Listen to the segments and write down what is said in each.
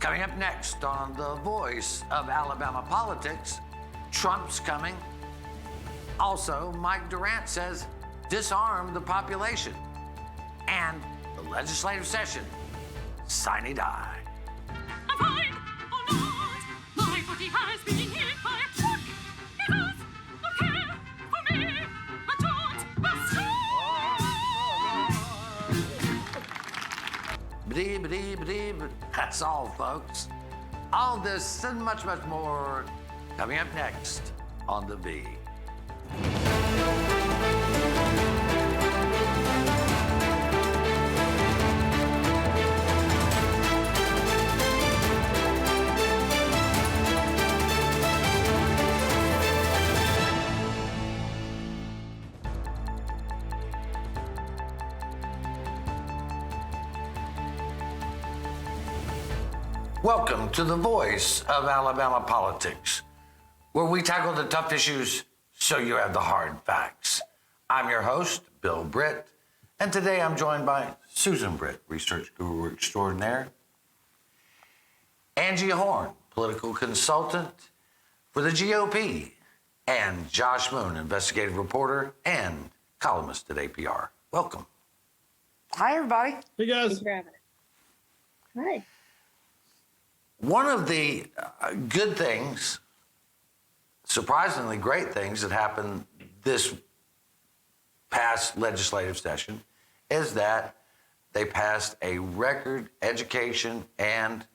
Coming up next on The Voice of Alabama Politics, Trump's coming. Also, Mike Durant says, disarm the population. And the legislative session, sine die. Afraid or not, my body has been hit by a truck. It has no care for me. I don't That's all, folks. All this and much, much more coming up next on The V. Welcome to The Voice of Alabama Politics, where we tackle the tough issues so you have the hard facts. I'm your host, Bill Britt, and today I'm joined by Susan Britt, research guru extraordinaire, Angie Horn, political consultant for the GOP, and Josh Moon, investigative reporter and columnist at APR. Welcome. Hi, everybody. Hey, guys. Thanks for having us. Hi. One of the good things, surprisingly great things that happened this past legislative session is that they passed a record education and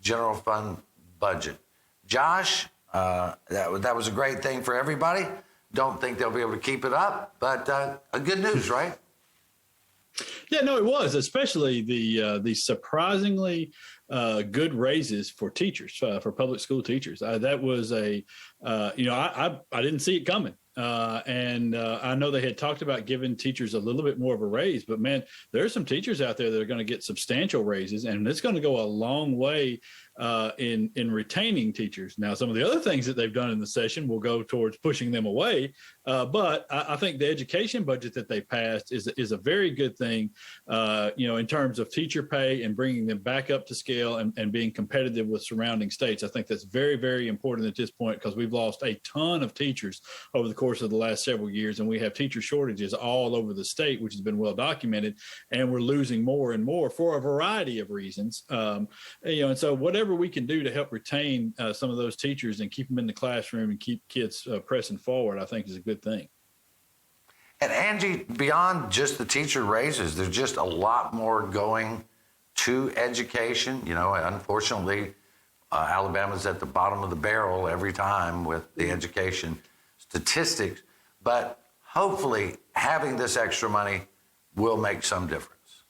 general fund budget. Josh, that was a great thing for everybody. Don't think they'll be able to keep it up, but a good news, right? Yeah, no, it was, especially the surprisingly good raises for teachers, for public school teachers. That was I didn't see it coming. And I know they had talked about giving teachers a little bit more of a raise, but man, there are some teachers out there that are going to get substantial raises, and it's going to go a long way in retaining teachers. Now, some of the other things that they've done in the session will go towards pushing them away. But I think the education budget that they passed is a very good thing, in terms of teacher pay and bringing them back up to scale and being competitive with surrounding states. I think that's very, very important at this point because we've lost a ton of teachers over the course of the last several years, and we have teacher shortages all over the state, which has been well documented, and we're losing more and more for a variety of reasons. And so whatever we can do to help retain some of those teachers and keep them in the classroom and keep kids pressing forward, I think is a good thing. And Angie, beyond just the teacher raises, there's just a lot more going to education. Unfortunately, Alabama's at the bottom of the barrel every time with the education statistics, but hopefully having this extra money will make some difference.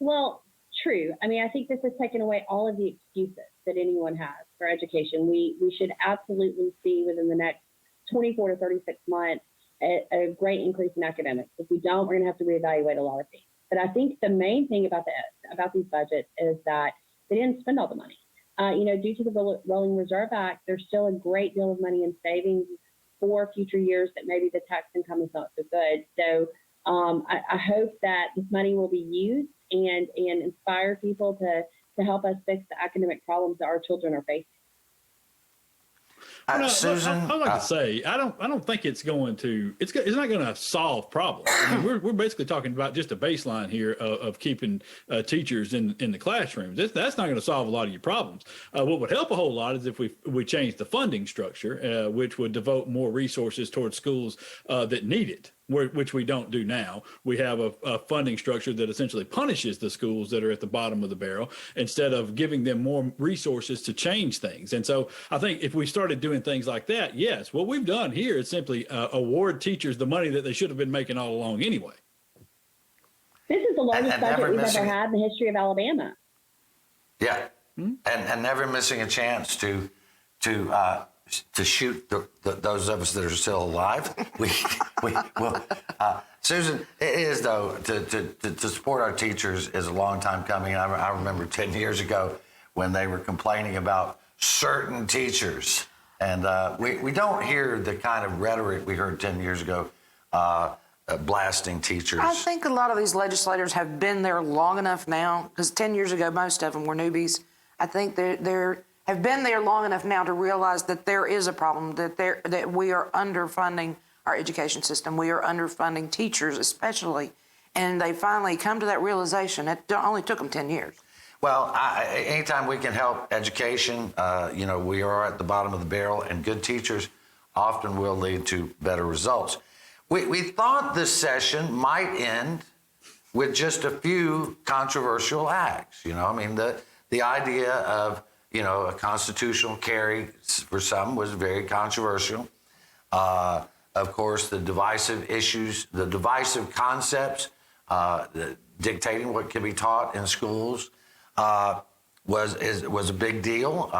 Well, true. I mean, I think this has taken away all of the excuses that anyone has for education. We should absolutely see within the next 24 to 36 months a great increase in academics. If we don't, we're going to have to reevaluate a lot of things. But I think the main thing about these budgets is that they didn't spend all the money. Due to the Rolling Reserve Act, there's still a great deal of money in savings for future years that maybe the tax income is not so good. So I hope that this money will be used and inspire people to help us fix the academic problems that our children are facing. Susan, I'd like to say I don't think it's not going to solve problems. I mean, we're basically talking about just a baseline here of keeping teachers in the classrooms. That's not going to solve a lot of your problems. What would help a whole lot is if we change the funding structure, which would devote more resources towards schools that need it. Which we don't do now. We have a funding structure that essentially punishes the schools that are at the bottom of the barrel instead of giving them more resources to change things. And so I think if we started doing things like that, yes, what we've done here is simply award teachers the money that they should have been making all along anyway. This is the largest budget we've ever had in the history of Alabama. Yeah, and never missing a chance to shoot those of us that are still alive. We will. Susan, it is, though, to support our teachers is a long time coming. I remember 10 years ago when they were complaining about certain teachers. And we don't hear the kind of rhetoric we heard 10 years ago blasting teachers. I think a lot of these legislators have been there long enough now, because 10 years ago, most of them were newbies. I think they have been there long enough now to realize that there is a problem, that we are underfunding our education system. We are underfunding teachers especially. And they finally come to that realization. It only took them 10 years. Well, anytime we can help education, we are at the bottom of the barrel, and good teachers often will lead to better results. We thought this session might end with just a few controversial acts. The idea of, a constitutional carry for some was very controversial. Of course, the divisive issues, the divisive concepts, dictating what can be taught in schools was a big deal.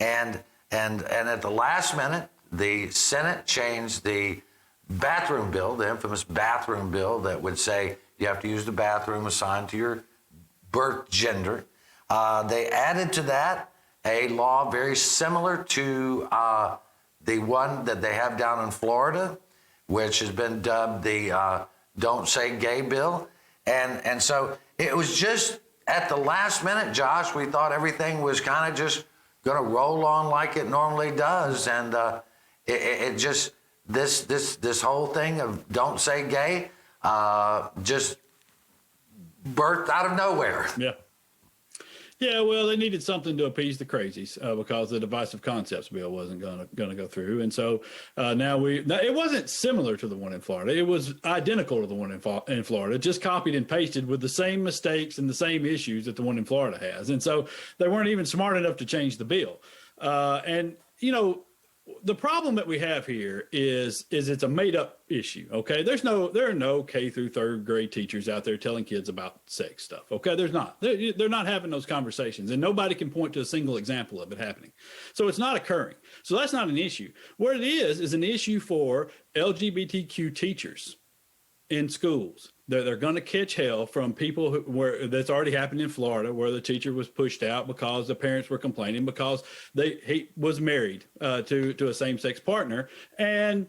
And at the last minute, the Senate changed the bathroom bill, the infamous bathroom bill that would say you have to use the bathroom assigned to your birth gender. They added to that a law very similar to the one that they have down in Florida, which has been dubbed the Don't Say Gay bill. And so it was just at the last minute, Josh, we thought everything was kind of just going to roll on like it normally does. And it just, this whole thing of Don't Say Gay just birthed out of nowhere. Yeah. Yeah, well, they needed something to appease the crazies because the divisive concepts bill wasn't going to go through, and so now it wasn't similar to the one in Florida. It was identical to the one in Florida, just copied and pasted with the same mistakes and the same issues that the one in Florida has, and so they weren't even smart enough to change the bill. The problem that we have here is it's a made up issue. Okay. There are no K through third grade teachers out there telling kids about sex stuff. Okay. There's not, they're not having those conversations, and nobody can point to a single example of it happening. So it's not occurring. So that's not an issue. What it is an issue for LGBTQ teachers in schools. They're going to catch hell from people that's already happened in Florida, where the teacher was pushed out because the parents were complaining because he was married to a same-sex partner, and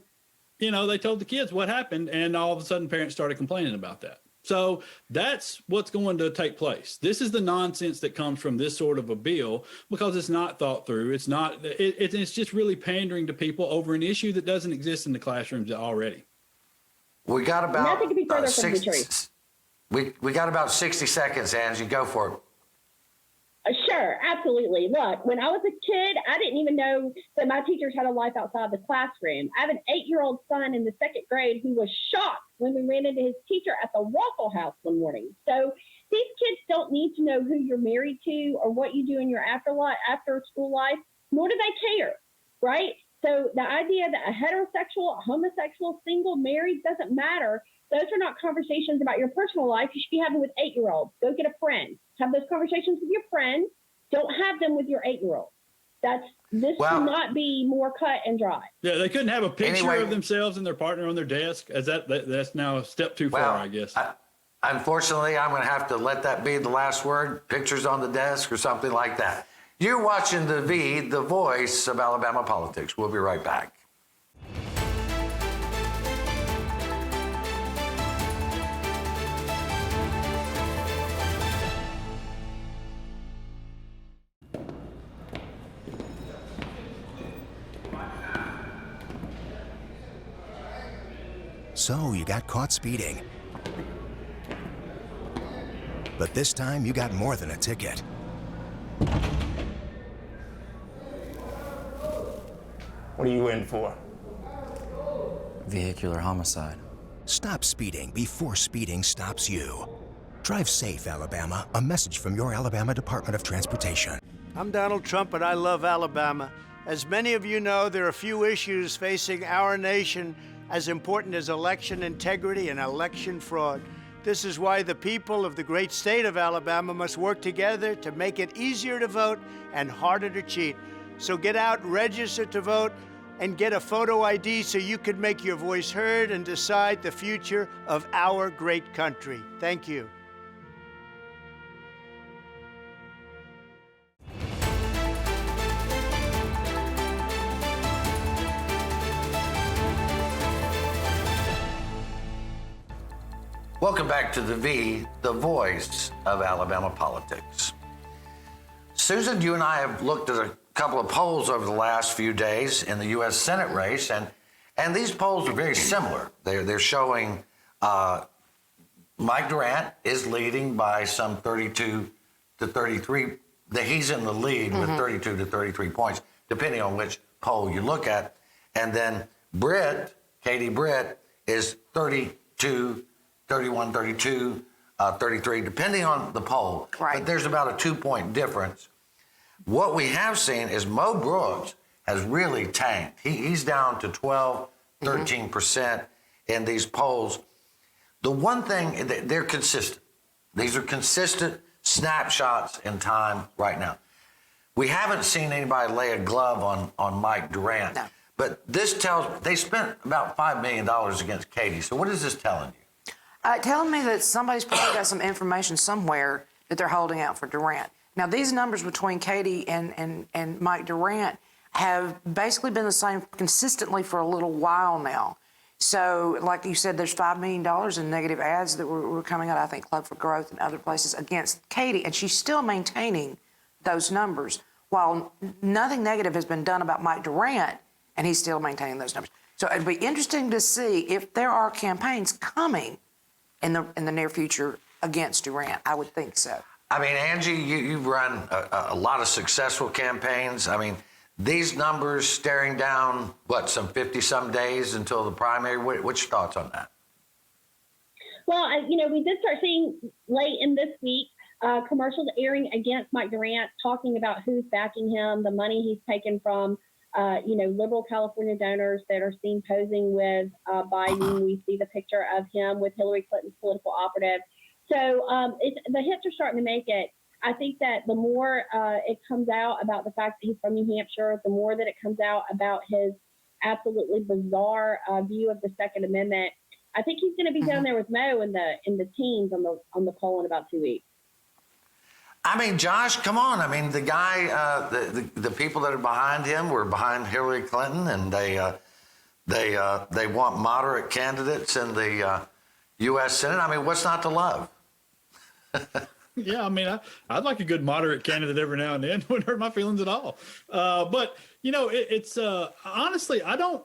they told the kids what happened, and all of a sudden parents started complaining about that. So that's what's going to take place. This is the nonsense that comes from this sort of a bill, because it's not thought through. It's not. It's just really pandering to people over an issue that doesn't exist in the classrooms already. We got about Nothing could be further from the truth. We got about 60 seconds, Angie. Go for it. Sure, absolutely. Look, when I was a kid, I didn't even know that my teachers had a life outside the classroom. I have an 8-year-old son in the 2nd grade who was shocked when we ran into his teacher at the Waffle House one morning. So these kids don't need to know who you're married to or what you do in your after school life, nor do they care, right? So the idea that a heterosexual, a homosexual, single, married doesn't matter. Those are not conversations about your personal life you should be having with 8-year-olds. Go get a friend. Have those conversations with your friend. Don't have them with your 8-year-old. This should not be more cut and dry. Yeah, they couldn't have a picture of themselves and their partner on their desk. As that's now a step too far, I guess. Unfortunately, I'm going to have to let that be the last word. Pictures on the desk or something like that. You're watching the voice of Alabama politics. We'll be right back. So you got caught speeding. But this time you got more than a ticket. What are you in for? Vehicular homicide. Stop speeding before speeding stops you. Drive safe, Alabama. A message from your Alabama Department of Transportation. I'm Donald Trump, and I love Alabama. As many of you know, there are few issues facing our nation as important as election integrity and election fraud. This is why the people of the great state of Alabama must work together to make it easier to vote and harder to cheat. So get out, register to vote, and get a photo ID so you can make your voice heard and decide the future of our great country. Thank you. Welcome back to the V, the voice of Alabama politics. Susan, you and I have looked at a couple of polls over the last few days in the U.S. Senate race, and these polls are very similar. They're showing Mike Durant is leading by some 32 to 33. He's in the lead with 32 to 33 points, depending on which poll you look at. And then Katie Britt, is 32, 31, 32, 33, depending on the poll. Right. But there's about a 2-point difference. What we have seen is Mo Brooks has really tanked. He's down to 12, 13% in these polls. The one thing, they're consistent. These are consistent snapshots in time right now. We haven't seen anybody lay a glove on Mike Durant. No. But this they spent about $5 million against Katie. So what is this telling you? Telling me that somebody's probably got some information somewhere that they're holding out for Durant. Now, these numbers between Katie and Mike Durant have basically been the same consistently for a little while now. So, like you said, there's $5 million in negative ads that were coming out, I think, Club for Growth and other places against Katie, and she's still maintaining those numbers, while nothing negative has been done about Mike Durant, and he's still maintaining those numbers. So it'd be interesting to see if there are campaigns coming in the near future against Durant. I would think so. I mean, Angie, you've run a lot of successful campaigns. I mean, these numbers staring down, some 50-some days until the primary? What's your thoughts on that? Well, we did start seeing late in this week commercials airing against Mike Durant, talking about who's backing him, the money he's taken from, liberal California donors that are seen posing with Biden. We see the picture of him with Hillary Clinton's political operative. So the hits are starting to make it. I think that the more it comes out about the fact that he's from New Hampshire, the more that it comes out about his absolutely bizarre view of the Second Amendment, I think he's going to be down there with Mo in the teens on the poll in about 2 weeks. I mean, Josh, come on. I mean, the guy, the people that are behind him were behind Hillary Clinton, and they want moderate candidates in the U.S. Senate. I mean, what's not to love? Yeah, I mean, I'd like a good moderate candidate every now and then. Wouldn't hurt my feelings at all. But, it's honestly, I don't,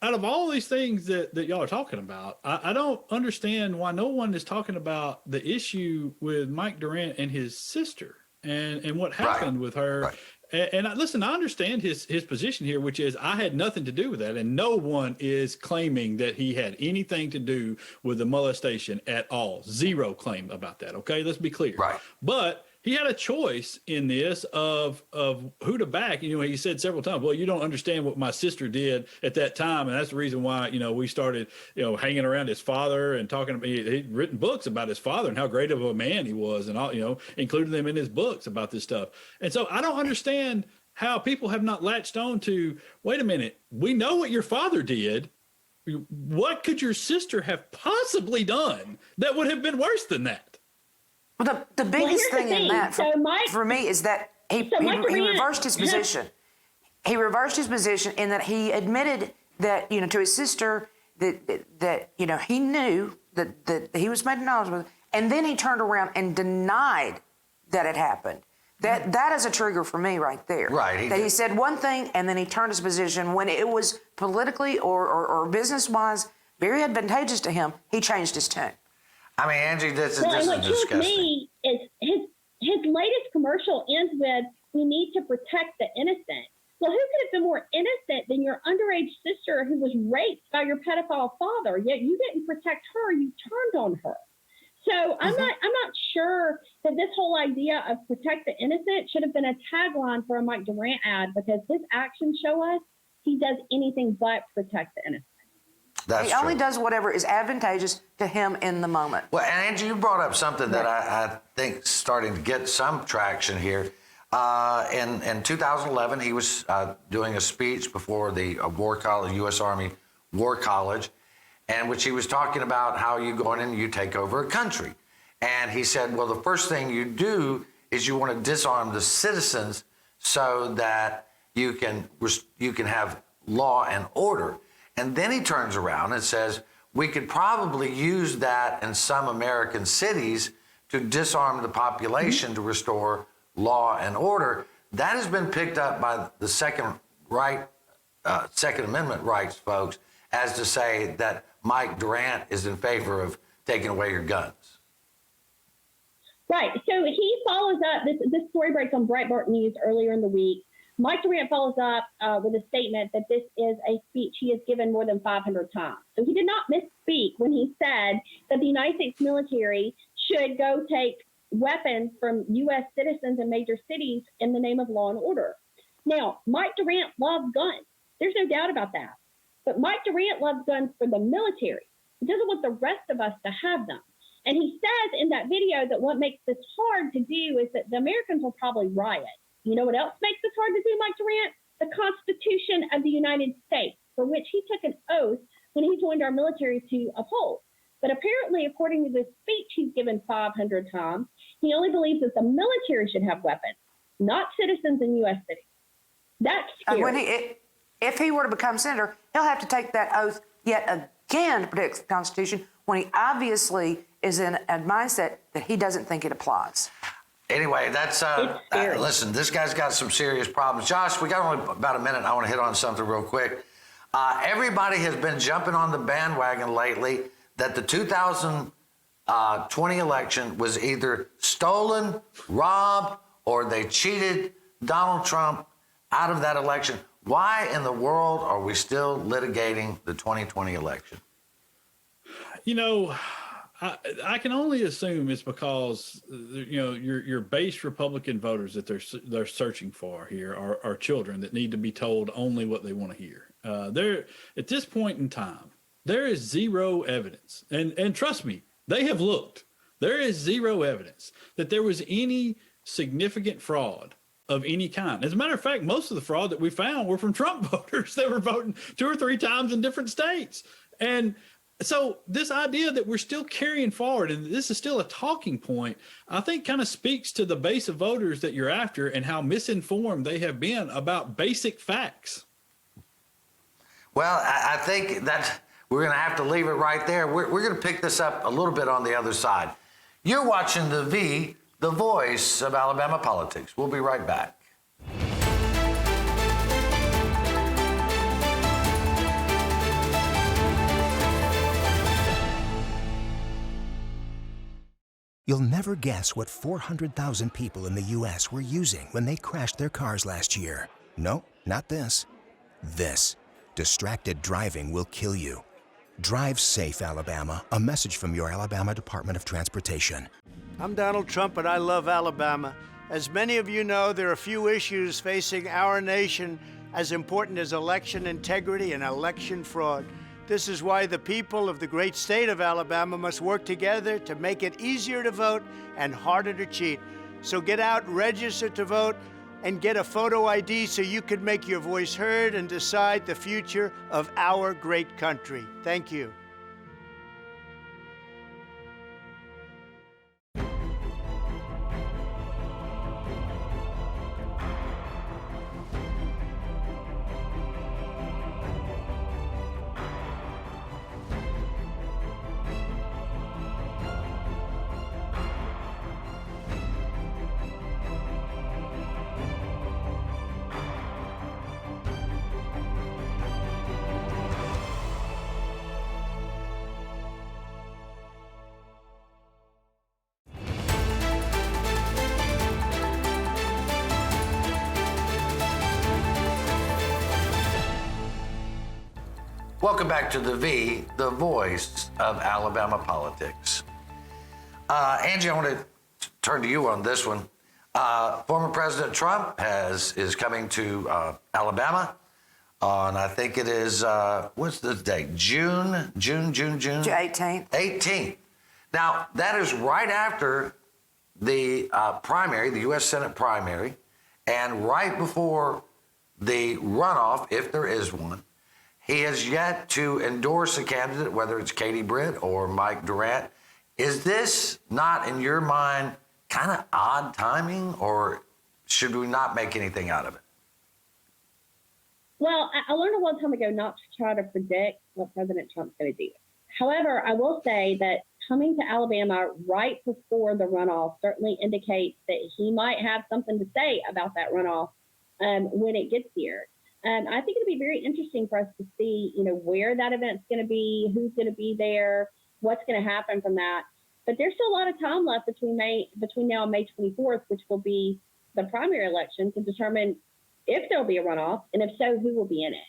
out of all these things that y'all are talking about, I don't understand why no one is talking about the issue with Mike Durant and his sister and what happened with her. Right. And listen, I understand his position here, which is I had nothing to do with that. And no one is claiming that he had anything to do with the molestation at all. Zero claim about that. OK, let's be clear. Right. But he had a choice in this of who to back. He said several times, well, you don't understand what my sister did at that time. And that's the reason why, we started, hanging around his father and talking about, he'd written books about his father and how great of a man he was and all, including them in his books about this stuff. And so I don't understand how people have not latched on to, wait a minute, we know what your father did. What could your sister have possibly done that would have been worse than that? Well, the biggest thing in that for me is that he reversed his position. He reversed his position in that he admitted that, to his sister that he knew that he was made knowledgeable, and then he turned around and denied that it happened. That is a trigger for me right there. Right. He said one thing and then he turned his position when it was politically or business-wise very advantageous to him. He changed his tune. I mean, Angie, this is what disgusting. kills me is his latest commercial ends with, "We need to protect the innocent." Well, who could have been more innocent than your underage sister who was raped by your pedophile father? Yet you didn't protect her; you turned on her. So I'm not sure that this whole idea of protect the innocent should have been a tagline for a Mike Durant ad, because his actions show us he does anything but protect the innocent. He only does whatever is advantageous to him in the moment. Well, and Angie, you brought up something that I think is starting to get some traction here. In 2011, he was doing a speech before the War College, U.S. Army War College, in which he was talking about how you go in and you take over a country. And he said, well, the first thing you do is you want to disarm the citizens so that you can have law and order. And then he turns around and says, we could probably use that in some American cities to disarm the population to restore law and order. That has been picked up by the Second Amendment rights folks as to say that Mike Durant is in favor of taking away your guns. Right. So he follows up. This story breaks on Breitbart News earlier in the week. Mike Durant follows up with a statement that this is a speech he has given more than 500 times. So he did not misspeak when he said that the United States military should go take weapons from U.S. citizens in major cities in the name of law and order. Now, Mike Durant loves guns. There's no doubt about that. But Mike Durant loves guns for the military. He doesn't want the rest of us to have them. And he says in that video that what makes this hard to do is that the Americans will probably riot. You know what else makes this hard to do, Mike Durant? The Constitution of the United States, for which he took an oath when he joined our military to uphold. But apparently, according to this speech he's given 500 times, he only believes that the military should have weapons, not citizens in U.S. cities. That's scary. And if he were to become senator, he'll have to take that oath yet again to protect the Constitution when he obviously is in a mindset that he doesn't think it applies. Anyway, that's listen, this guy's got some serious problems. Josh, we got only about a minute. I want to hit on something real quick. Everybody has been jumping on the bandwagon lately that the 2020 election was either stolen, robbed, or they cheated Donald Trump out of that election. Why in the world are we still litigating the 2020 election? You know, I can only assume it's because, you know, your base Republican voters that they're searching for here are children that need to be told only what they want to hear. There, at this point in time, there is zero evidence, and trust me, they have looked. There is zero evidence that there was any significant fraud of any kind. As a matter of fact, most of the fraud that we found were from Trump voters that were voting 2 or 3 times in different states. And so this idea that we're still carrying forward and this is still a talking point, I think kind of speaks to the base of voters that you're after and how misinformed they have been about basic facts. Well, I think that we're going to have to leave it right there. We're going to pick this up a little bit on the other side. You're watching the voice of Alabama politics. We'll be right back. You'll never guess what 400,000 people in the U.S. were using when they crashed their cars last year. No, not this. This. Distracted driving will kill you. Drive safe, Alabama. A message from your Alabama Department of Transportation. I'm Donald Trump, and I love Alabama. As many of you know, there are few issues facing our nation as important as election integrity and election fraud. This is why the people of the great state of Alabama must work together to make it easier to vote and harder to cheat. So get out, register to vote, and get a photo ID so you can make your voice heard and decide the future of our great country. Thank you. Welcome back to the voice of Alabama politics. Angie, I want to turn to you on this one. Former President Trump is coming to Alabama on, I think it is, what's the date? June 18th. 18th. Now, that is right after the primary, the U.S. Senate primary, and right before the runoff, if there is one. He has yet to endorse a candidate, whether it's Katie Britt or Mike Durant. Is this not, in your mind, kind of odd timing, or should we not make anything out of it? Well, I learned a long time ago not to try to predict what President Trump's going to do. However, I will say that coming to Alabama right before the runoff certainly indicates that he might have something to say about that runoff when it gets here. I think it'll be very interesting for us to see, where that event's going to be, who's going to be there, what's going to happen from that. But there's still a lot of time left between now and May 24th, which will be the primary election, to determine if there'll be a runoff, and if so, who will be in it.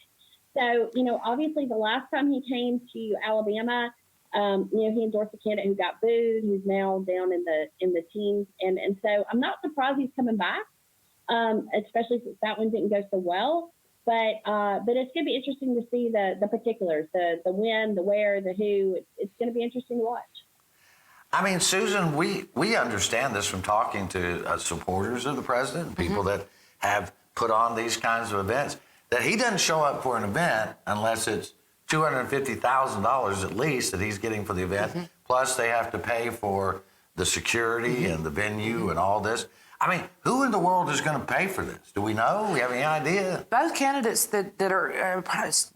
So, obviously the last time he came to Alabama, he endorsed a candidate who got booed, who's now down in the teens. And so I'm not surprised he's coming back, especially since that one didn't go so well. But it's going to be interesting to see the particulars, the when, the where, the who. It's going to be interesting to watch. I mean, Susan, we understand this from talking to supporters of the president, people that have put on these kinds of events, that he doesn't show up for an event unless it's $250,000 at least that he's getting for the event. Plus, they have to pay for the security and the venue and all this. I mean, who in the world is going to pay for this? Do we know? We have any idea? Both candidates that are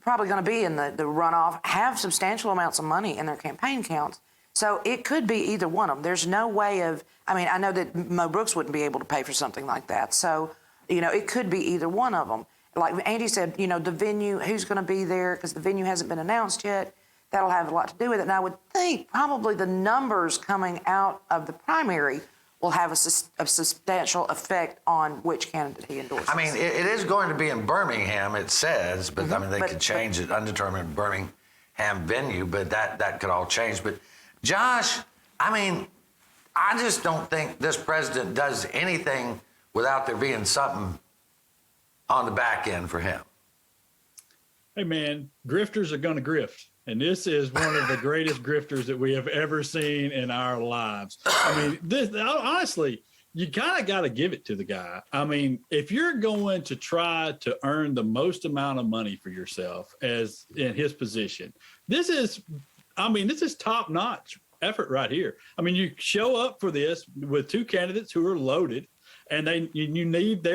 probably going to be in the runoff have substantial amounts of money in their campaign accounts. So it could be either one of them. There's no way of, I know that Mo Brooks wouldn't be able to pay for something like that. So, it could be either one of them. Like Andy said, the venue, who's going to be there, because the venue hasn't been announced yet. That'll have a lot to do with it. And I would think probably the numbers coming out of the primary will have a substantial effect on which candidate he endorses. I mean, it is going to be in Birmingham, it says, but they could change it, undetermined Birmingham venue, but that could all change. But Josh, I just don't think this president does anything without there being something on the back end for him. Hey, man, grifters are going to grift. And this is one of the greatest grifters that we have ever seen in our lives. Honestly, you kind of got to give it to the guy. If you're going to try to earn the most amount of money for yourself as in his position, this is top-notch effort right here. You show up for this with two candidates who are loaded, and you need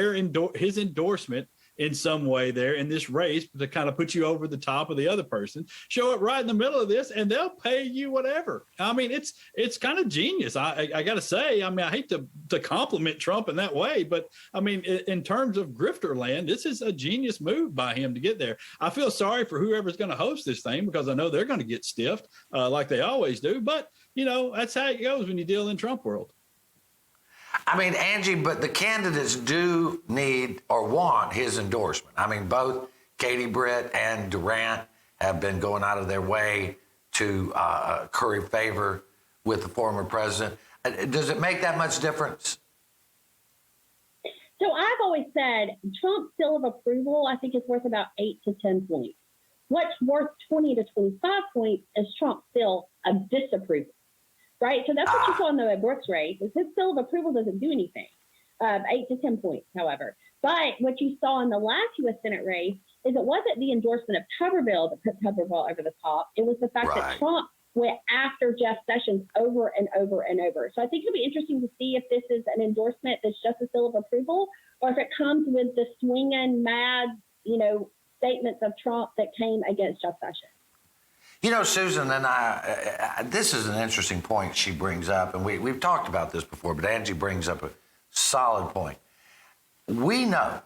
his endorsement in some way there in this race to kind of put you over the top of the other person. Show up right in the middle of this, and they'll pay you whatever. It's kind of genius. I got to say, I hate to compliment Trump in that way, but in terms of grifter land, this is a genius move by him to get there. I feel sorry for whoever's going to host this thing, because I know they're going to get stiffed like they always do. But, that's how it goes when you deal in Trump world. Angie, but the candidates do need or want his endorsement. Both Katie Britt and Durant have been going out of their way to curry favor with the former president. Does it make that much difference? So I've always said Trump's seal of approval, I think, is worth about 8 to 10 points. What's worth 20 to 25 points is Trump's seal of disapproval. Right, so that's what you saw in the Brooks race. Is his seal of approval doesn't do anything. 8 to 10 points, however. But what you saw in the last U.S. Senate race is it wasn't the endorsement of Tuberville that put Tuberville over the top. It was the fact that Trump went after Jeff Sessions over and over and over. So I think it'll be interesting to see if this is an endorsement that's just a seal of approval, or if it comes with the swinging, mad, statements of Trump that came against Jeff Sessions. Susan, and this is an interesting point she brings up, and we've talked about this before, but Angie brings up a solid point. We know,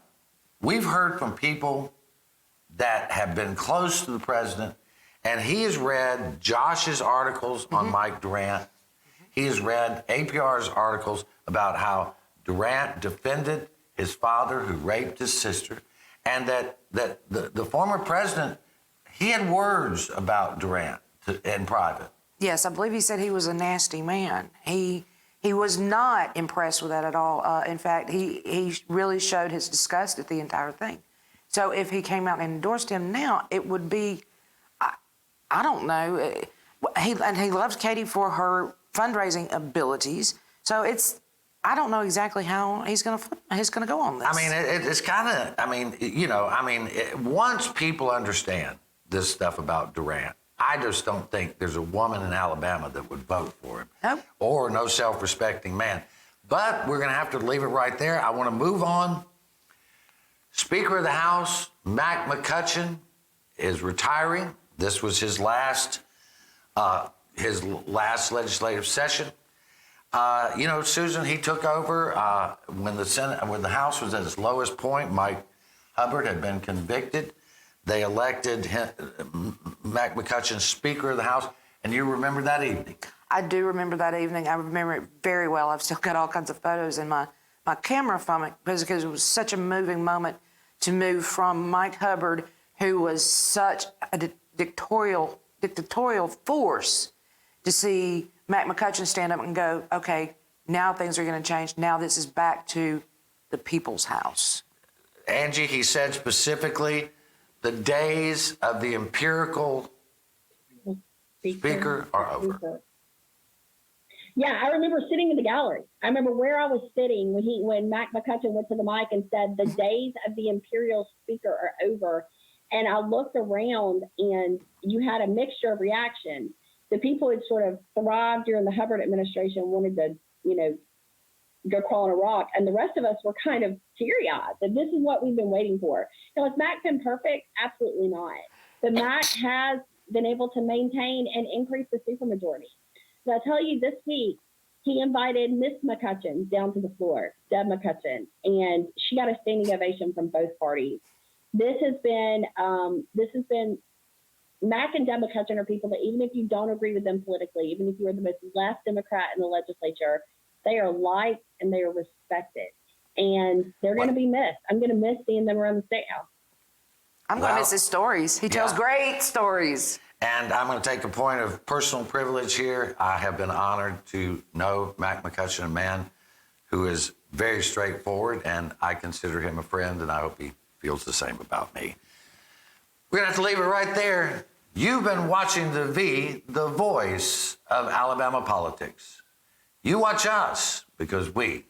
we've heard from people that have been close to the president, and he has read Josh's articles on Mike Durant. He has read APR's articles about how Durant defended his father who raped his sister, and that the former president, he had words about Durant in private. Yes, I believe he said he was a nasty man. He was not impressed with that at all. In fact, he really showed his disgust at the entire thing. So if he came out and endorsed him now, it would be, I don't know. He loves Katie for her fundraising abilities. So I don't know exactly how he's going to go on this. It's kind of, once people understand this stuff about Durant, I just don't think there's a woman in Alabama that would vote for him. Nope. Or no self-respecting man. But we're going to have to leave it right there. I want to move on. Speaker of the House, McCutcheon, is retiring. This was his last his last legislative session. Susan, he took over when the House was at its lowest point. Mike Hubbard had been convicted. They elected Mac McCutcheon Speaker of the House, and you remember that evening. I do remember that evening. I remember it very well. I've still got all kinds of photos in my camera from it because it was such a moving moment to move from Mike Hubbard, who was such a dictatorial force, to see Mac McCutcheon stand up and go, okay, now things are going to change. Now this is back to the people's house. Angie, he said specifically, the days of the empirical speaker are over. Yeah, I remember sitting in the gallery. I remember where I was sitting when Mac McCutcheon went to the mic and said, the days of the imperial speaker are over. And I looked around and you had a mixture of reaction. The people who had sort of thrived during the Hubbard administration wanted to, go crawl on a rock. And the rest of us were kind of teary-eyed that this is what we've been waiting for. Now, has Mac been perfect? Absolutely not. But Mac has been able to maintain and increase the supermajority. So I'll tell you, this week, he invited Miss McCutcheon down to the floor, Deb McCutcheon, and she got a standing ovation from both parties. This has been Mac and Deb McCutcheon are people that even if you don't agree with them politically, even if you are the most left Democrat in the legislature, they are liked and they are respected. And they're going to be missed. I'm going to miss seeing them around the State House. I'm going to miss his stories. He tells great stories. And I'm going to take a point of personal privilege here. I have been honored to know Mac McCutcheon, a man who is very straightforward, and I consider him a friend, and I hope he feels the same about me. We're going to have to leave it right there. You've been watching the voice of Alabama politics. You watch us because we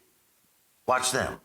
watch them.